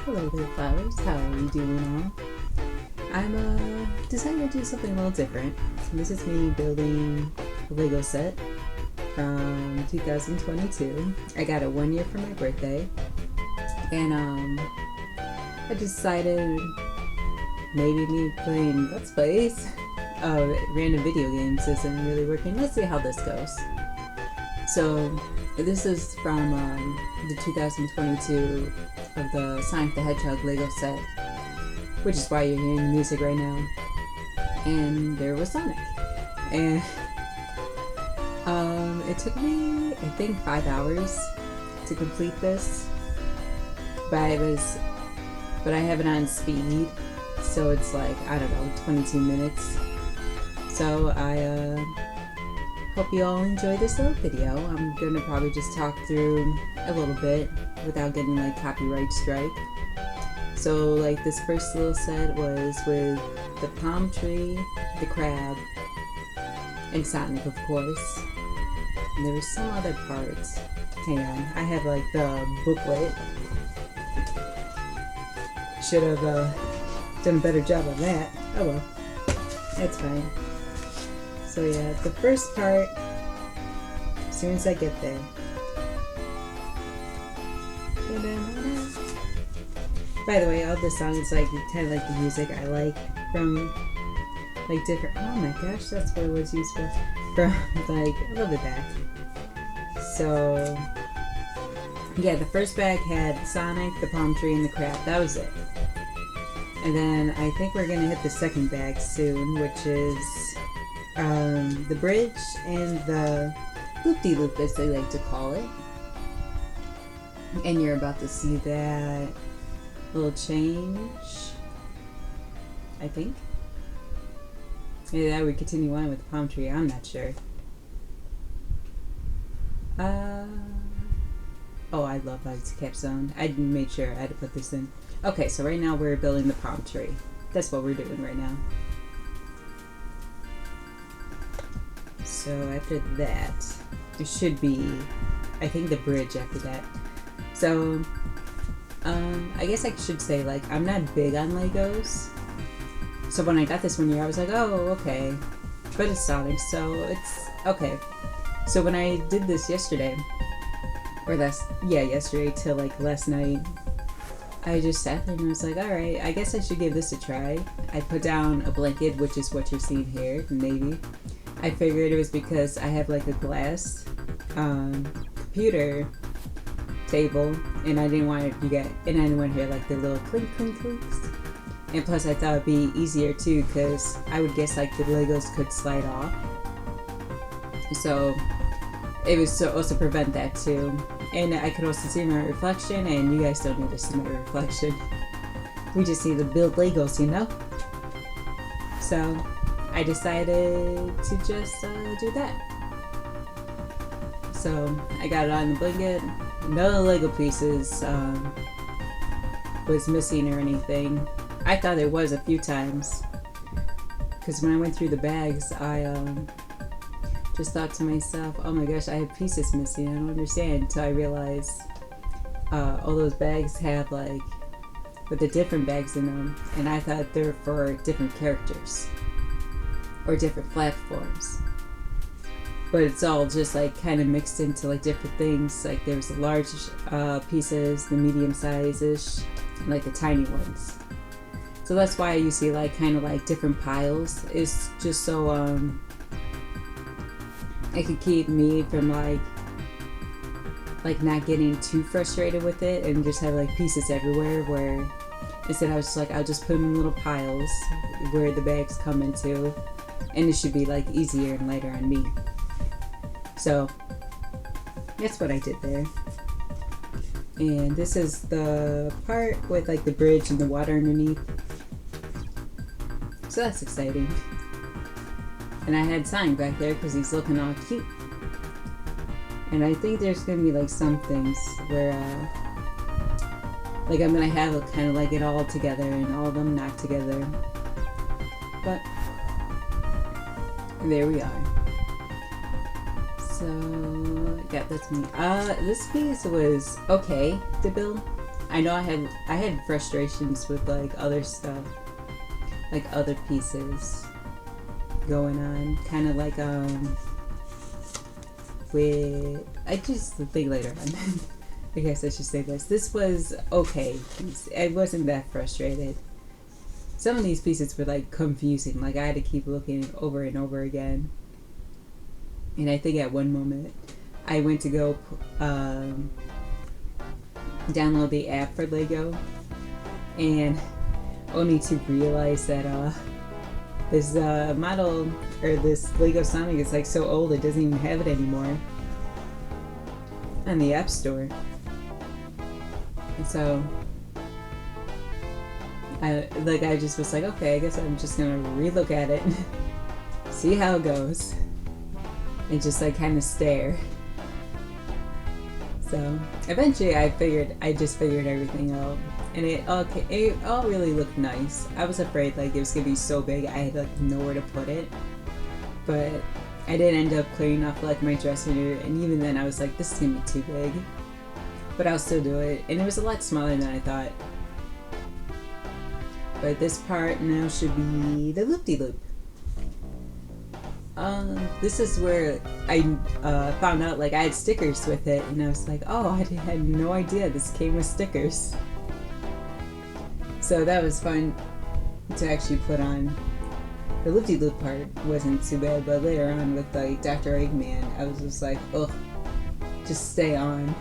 Hello there, flowers. How are you doing all? I'm deciding to do something a little different. This is me building a Lego set from 2022. I got it 1 year for my birthday, and I decided maybe me playing Let's Plays of random video games isn't really working. Let's see how this goes. So this is from the 2022 of the Sonic the Hedgehog Lego set, which is why you're hearing the music right now. And there was Sonic. And it took me, I think, 5 hours to complete this. But I have it on speed, so it's like, I don't know, 22 minutes. So I hope you all enjoy this little video. I'm gonna probably just talk through a little bit without getting like copyright strike. So like this first little set was with the palm tree, the crab, and Sonic, of course. And there was some other parts. Hang on, I have like the booklet. Should have done a better job on that. Oh well, that's fine. So yeah, the first part, as soon as I get there. By the way, all the songs like kind of like the music I like from like different. Oh my gosh, that's what it was used for. From like a little bit back. So yeah, the first bag had Sonic, the palm tree, and the crab. That was it. And then I think we're gonna hit the second bag soon, which is the bridge and the loop-de-loop, as they like to call it. And you're about to see that little change, I think. Maybe that would continue on with the palm tree, I'm not sure. Oh, I love Lights Capstone. I made sure I had to put this in. Okay, so right now we're building the palm tree. That's what we're doing right now. So after that, it should be, I think, the bridge after that. So, I guess I should say, like, I'm not big on Legos. So when I got this 1 year, I was like, oh, okay. But it's Sonic, so it's okay. So when I did this yesterday, yesterday till like last night, I just sat there and I was like, alright, I guess I should give this a try. I put down a blanket, which is what you're seeing here, navy. I figured it was because I have like a glass computer table, and I didn't want to hear like the little clink clink clinks. And plus I thought it'd be easier too, because I would guess like the Legos could slide off. So it was to also prevent that too. And I could also see my reflection, and you guys don't need to see my reflection. We just need to build Legos, you know? So I decided to just do that. So I got it on the blanket. None of the Lego pieces was missing or anything. I thought it was a few times, because when I went through the bags, I just thought to myself, oh my gosh, I have pieces missing. I don't understand, until I realized all those bags have like with the different bags in them, and I thought they were for different characters or different platforms. But it's all just like kind of mixed into like different things. Like there's the large pieces, the medium sizes, and like the tiny ones. So that's why you see like kind of like different piles. It's just so it could keep me from like not getting too frustrated with it and just have like pieces everywhere, where instead I was just like, I'll just put them in little piles where the bags come into, and it should be like easier and lighter on me. So that's what I did there. And this is the part with like the bridge and the water underneath. So that's exciting. And I had Sonic back there because he's looking all cute. And I think there's gonna be like some things where like I'm gonna have it kind of like it all together and all of them not together. But there we are. So yeah, that's me. This piece was okay to build. I know I had frustrations with like other stuff, like other pieces going on, kind of like with I just think later on. I guess I should say this. This was okay. I wasn't that frustrated. Some of these pieces were like confusing. Like I had to keep looking over and over again. And I think at one moment I went to go download the app for Lego, and only to realize that this model or this Lego Sonic is like so old it doesn't even have it anymore on the App Store. And so I just was like, okay, I guess I'm just gonna relook at it, see how it goes, and just like kind of stare. So eventually I just figured everything out, and it all really looked nice. I was afraid like it was gonna be so big I had like nowhere to put it, but I did end up clearing off like my dressing room, and even then I was like, this is gonna be too big, but I'll still do it. And it was a lot smaller than I thought. But this part now should be the loop-de-loop. This is where I found out like I had stickers with it, and I was like, oh, I had no idea this came with stickers. So that was fun to actually put on. The loop-de-loop part wasn't too bad, but later on with like Dr. Eggman, I was just like, ugh, just stay on.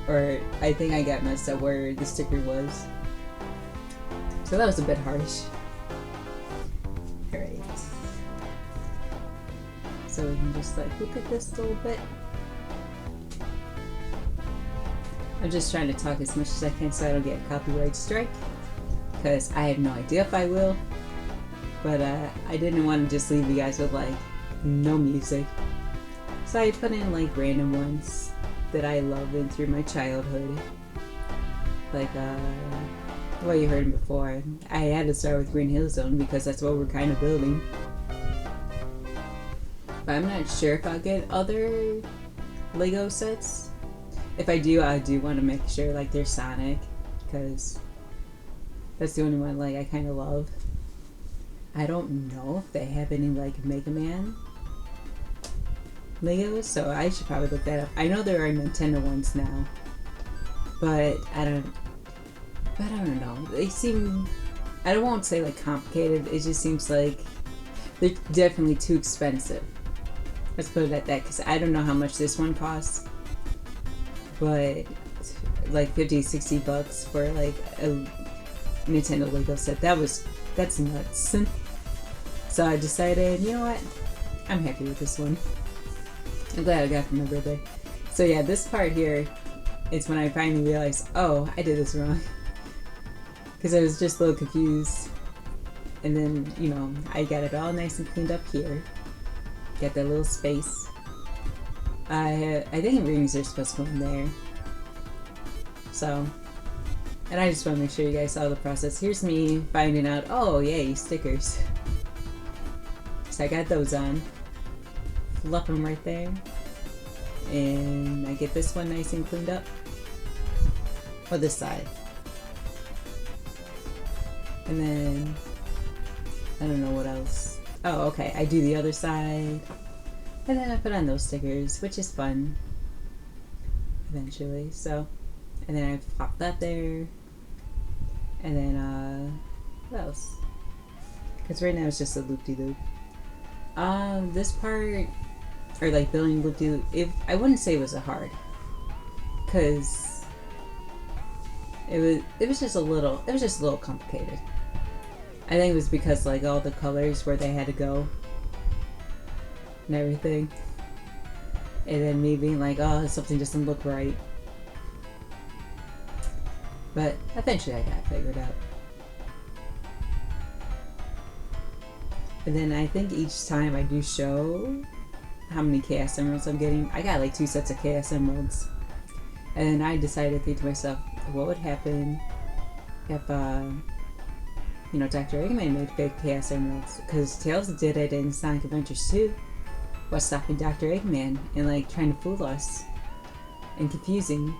Or I think I got messed up where the sticker was. So that was a bit harsh. Alright. So we can just like look at this a little bit. I'm just trying to talk as much as I can so I don't get a copyright strike, because I have no idea if I will. But I didn't want to just leave you guys with like no music. So I put in like random ones that I loved in through my childhood. Like well, you heard him before. I had to start with Green Hill Zone because that's what we're kind of building. But I'm not sure if I'll get other Lego sets. If I do want to make sure like they're Sonic, because that's the only one like I kind of love. I don't know if they have any like Mega Man Legos, so I should probably look that up. I know there are Nintendo ones now, but I don't know. They seem, I won't say like complicated, it just seems like they're definitely too expensive. Let's put it at that, because I don't know how much this one costs, but like 50-60 bucks for like a Nintendo Lego set, that's nuts. So I decided, you know what, I'm happy with this one. I'm glad I got it for my birthday. So yeah, this part here is when I finally realized, oh, I did this wrong. Because I was just a little confused. And then, you know, I got it all nice and cleaned up here. Got that little space. I think rings are supposed to go in there. So, and I just want to make sure you guys saw the process. Here's me finding out, oh yay, stickers. So I got those on. Fluff them right there. And I get this one nice and cleaned up. Or this side. And then, I don't know what else. Oh, okay, I do the other side. And then I put on those stickers, which is fun. Eventually, so. And then I pop that there. And then, what else? Because right now it's just a loop-de-loop. This part, or like building loop-de-loop, I wouldn't say it was a hard. Because it was just a little complicated. I think it was because like all the colors where they had to go and everything, and then me being like, oh, something doesn't look right. But eventually I got it figured out. And then I think each time I do show how many Chaos Emeralds I'm getting. I got like 2 sets of Chaos Emeralds, and then I decided to think to myself, what would happen if you know, Dr. Eggman made fake Chaos Emeralds, because Tails did it in Sonic Adventures 2 while stopping Dr. Eggman and like trying to fool us and confusing.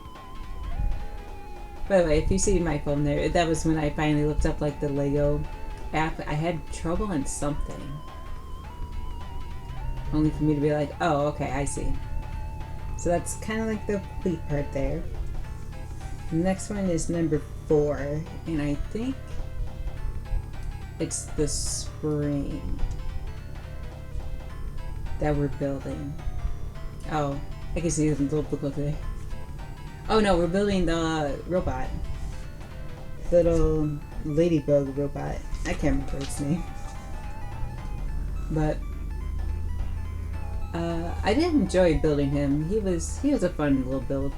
By the way, if you see my phone there, that was when I finally looked up like the Lego app. I had trouble on something. Only for me to be like, oh, okay, I see. So that's kind of like the complete part there. The next one is number 4, and I think it's the spring that we're building. Oh, I can see the little book there. Oh no, we're building the robot. Little ladybug robot. I can't remember its name. But I did enjoy building him. He was a fun little build.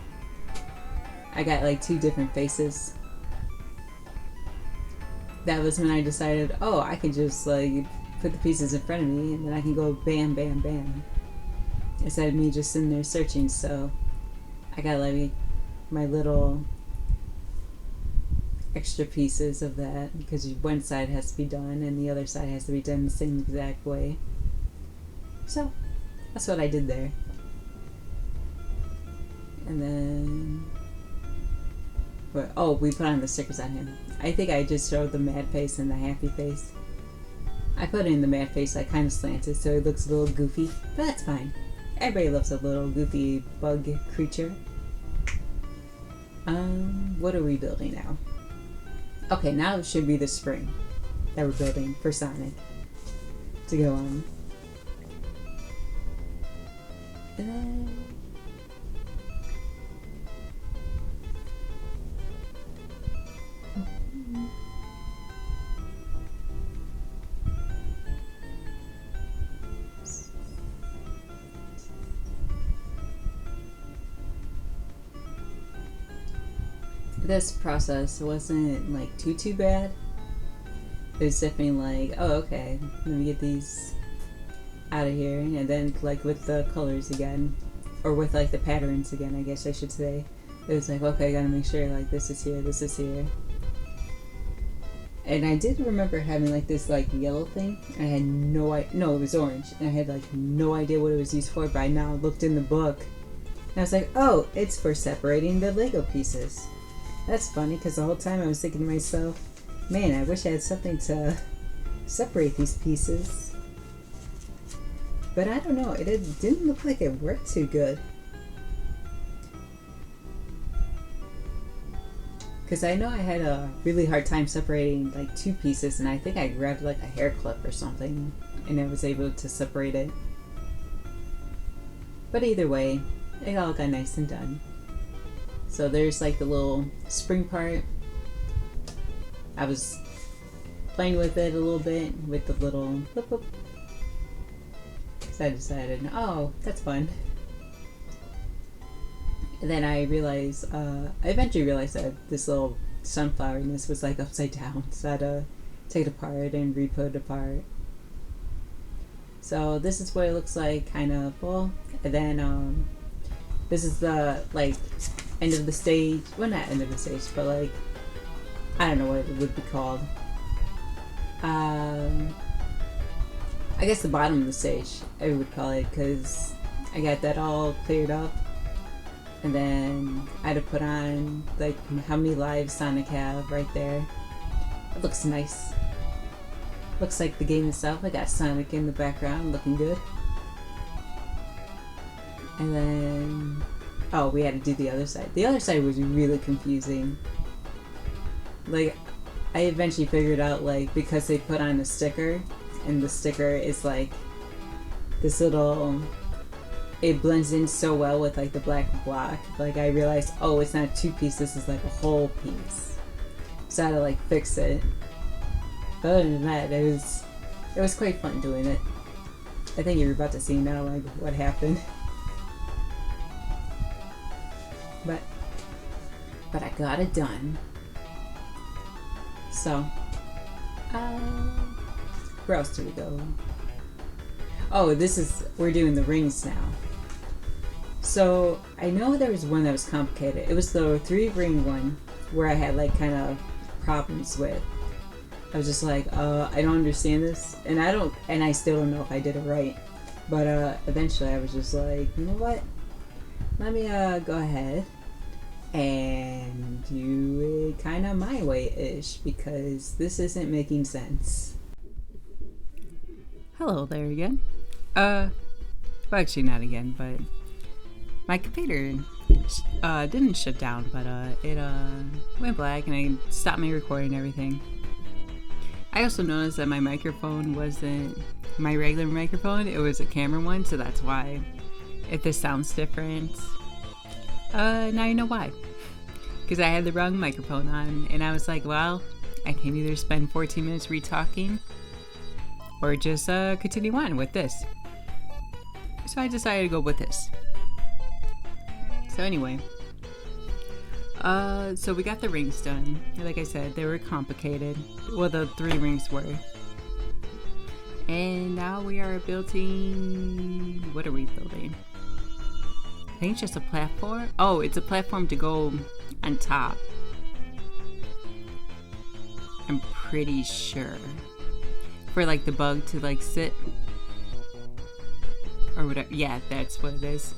I got like 2 different faces. That was when I decided, oh, I can just like put the pieces in front of me and then I can go bam, bam, bam. Instead of me just sitting there searching. So I got like my little extra pieces of that because one side has to be done and the other side has to be done the same exact way. So that's what I did there. And then what? Oh, we put on the stickers on him. I think I just showed the mad face and the happy face. I put in the mad face like kind of slanted so it looks a little goofy, but that's fine. Everybody loves a little goofy bug creature. What are we building now? Okay, now it should be the spring that we're building for Sonic to go on. And then this process wasn't like too bad. It was definitely like, oh, okay, let me get these out of here, and then like with the colors again, or with like the patterns again, I guess I should say. It was like, okay, I gotta make sure like this is here, this is here. And I did remember having like this like yellow thing. I had no idea. No, it was orange, and I had like no idea what it was used for. But I now looked in the book, and I was like, oh, it's for separating the Lego pieces. That's funny because the whole time I was thinking to myself, man, I wish I had something to separate these pieces. But I don't know, it didn't look like it worked too good. Because I know I had a really hard time separating like 2 pieces, and I think I grabbed like a hair clip or something and I was able to separate it. But either way, it all got nice and done. So there's like the little spring part. I was playing with it a little bit with the little whoop whoop. So I decided, oh, that's fun. And then I realized, I eventually realized that this little sunflower in this was like upside down. So I had to take it apart and re-put it apart. So this is what it looks like, kind of full. And then this is the like end of the stage. Well, not end of the stage, but like I don't know what it would be called. I guess the bottom of the stage, I would call it, because I got that all cleared up. And then I had to put on like how many lives Sonic have right there. It looks nice. Looks like the game itself. I got Sonic in the background looking good. And then, oh, we had to do the other side. The other side was really confusing. Like, I eventually figured out, like, because they put on a sticker, and the sticker is like this little, it blends in so well with like the black block. Like I realized, oh, it's not 2 pieces, it's like a whole piece. So I had to like fix it. But other than that, it was quite fun doing it. I think you're about to see now like what happened. But I got it done. So, where else do we go? Oh, we're doing the rings now. So, I know there was one that was complicated. It was the 3-ring one where I had like kind of problems with. I was just like, I don't understand this. And I still don't know if I did it right. But eventually I was just like, you know what? Let me go ahead and do it kind of my way-ish because this isn't making sense. Hello there again. Well, actually not again, but my computer didn't shut down, but it went black and I stopped my recording and everything. I also noticed that my microphone wasn't my regular microphone, it was a camera one, so that's why. If this sounds different, now you know why. Because I had the wrong microphone on, and I was like, well, I can either spend 14 minutes re-talking or just continue on with this. So I decided to go with this. So anyway, so we got the rings done. Like I said, they were complicated. Well, the 3 rings were. And now we are building... What are we building? I think it's just a platform. Oh, it's a platform to go on top. I'm pretty sure. For like the bug to like sit. Or whatever. Yeah, that's what it is.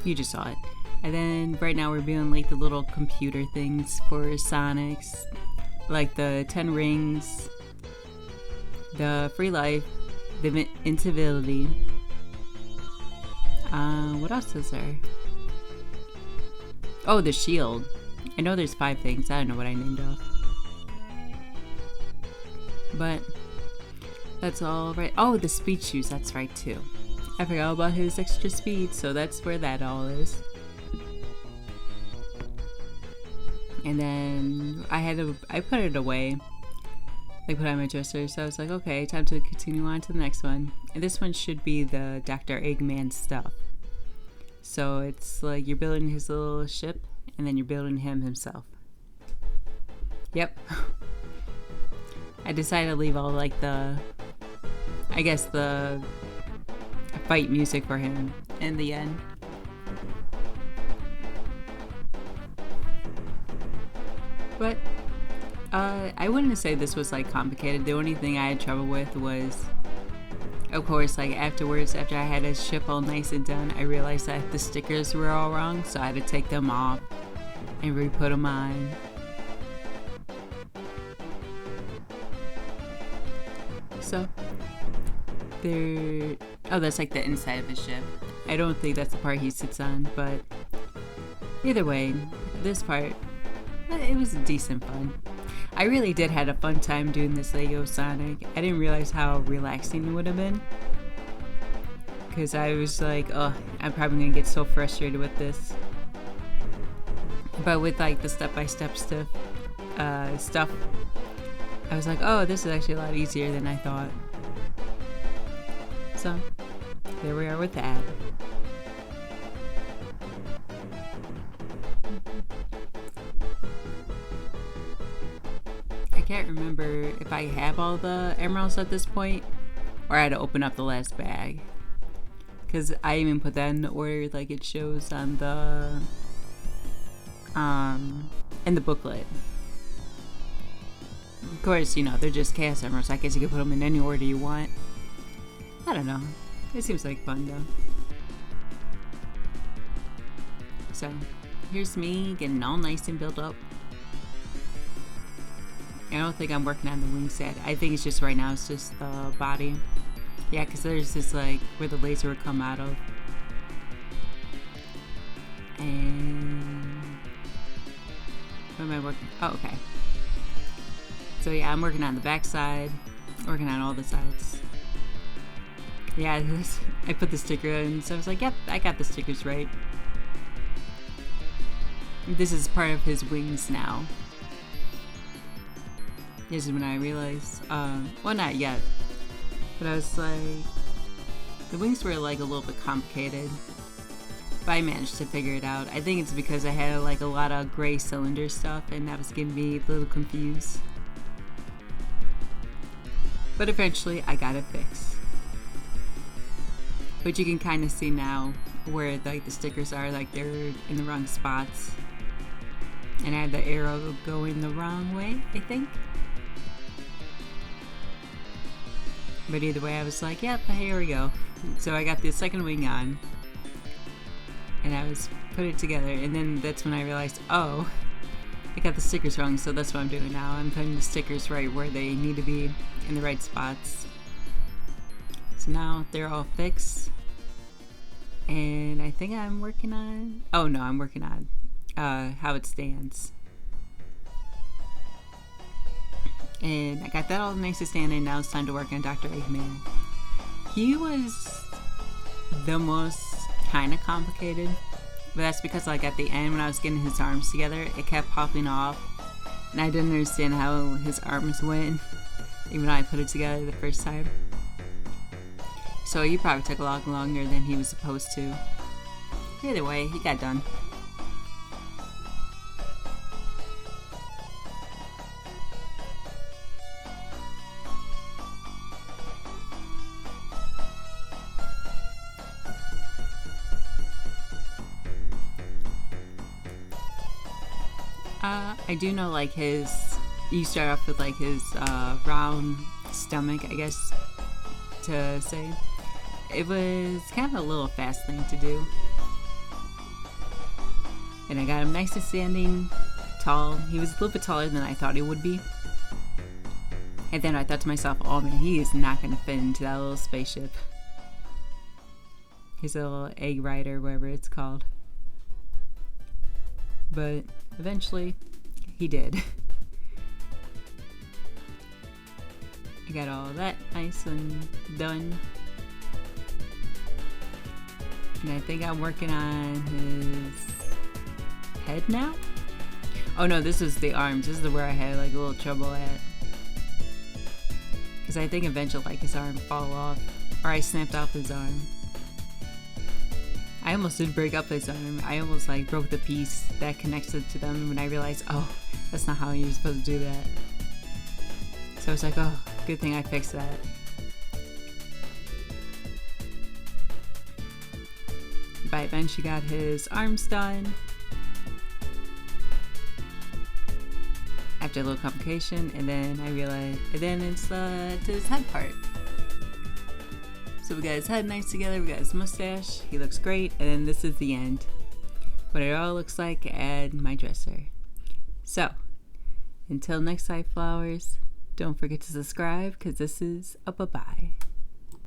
You just saw it. And then right now we're building like the little computer things for Sonics. Like the 10 rings. The free life. The invincibility. What else is there? Oh, the shield. I know there's 5 things. I don't know what I named off. But that's all right. Oh, the speed shoes. That's right too. I forgot about his extra speed, so that's where that all is. And then I put it away. I put it on my dresser, so I was like, okay, time to continue on to the next one. And this one should be the Dr. Eggman stuff. So it's like you're building his little ship, and then you're building him himself. Yep. I decided to leave all like the fight music for him in the end. But I wouldn't say this was like complicated. The only thing I had trouble with was, of course, like afterwards, after I had his ship all nice and done, I realized that the stickers were all wrong, so I had to take them off and re-put them on. So there. Oh, that's like the inside of his ship. I don't think that's the part he sits on, but either way, this part, it was decent fun. I really did have a fun time doing this Lego Sonic. I didn't realize how relaxing it would have been. Because I was like, oh, I'm probably going to get so frustrated with this. But with like the step-by-step stuff, I was like, oh, this is actually a lot easier than I thought. So, there we are with that. I can't remember if I have all the emeralds at this point, or I had to open up the last bag. Because I even put that in the order like it shows on the, in the booklet. Of course, you know, they're just chaos emeralds, so I guess you can put them in any order you want. I don't know. It seems like fun though. So, here's me getting all nice and built up. I don't think I'm working on the wing set. I think it's just right now, it's just the body. Yeah, because there's this like where the laser would come out of. And what am I working? Oh, okay. So yeah, I'm working on the back side, working on all the sides. Yeah, I put the sticker in, so I was like, yep, I got the stickers right. This is part of his wings now. This is when I realized, well, not yet, but I was like, the wings were like a little bit complicated, but I managed to figure it out. I think it's because I had like a lot of gray cylinder stuff and that was getting me a little confused. But eventually I got it fixed. But you can kind of see now where like the stickers are, like they're in the wrong spots. And I had the arrow going the wrong way, I think. But either way, I was like, yep, here we go. So I got the second wing on. and I was put it together, and then that's when I realized, oh, I got the stickers wrong, so that's what I'm doing now. I'm putting the stickers right where they need to be, in the right spots. So now they're all fixed, and I think I'm working on, I'm working on how it stands. And I got that all nice to stand in. Now it's time to work on Dr. Eggman. He was the most kind of complicated, but that's because like at the end when I was getting his arms together, it kept popping off, and I didn't understand how his arms went, even though I put it together the first time. So he probably took a lot longer than he was supposed to. Either way, he got done. I do know like you start off with like his round stomach, I guess to say. It was kind of a little fast thing to do. And I got him nice and standing tall. He was a little bit taller than I thought he would be. And then I thought to myself, oh man, he is not going to fit into that little spaceship. His little egg rider, whatever it's called. But eventually, he did. I got all that nice and done. And I think I'm working on his head now. Oh no, this is the arms. This is where I had like a little trouble at. Because I think eventually like his arm fall off. Or I snapped off his arm. I almost did break up his arm. I almost like broke the piece that connects it to them when I realized, oh, that's not how you're supposed to do that. So I was like, oh, good thing I fixed that. But I eventually got his arms done. After a little complication, and then I realized, and then it's to his head part. So we got his head nice together, we got his mustache, he looks great, and then this is the end. What it all looks like at my dresser. So, until next time, flowers, don't forget to subscribe, because this is a bye-bye.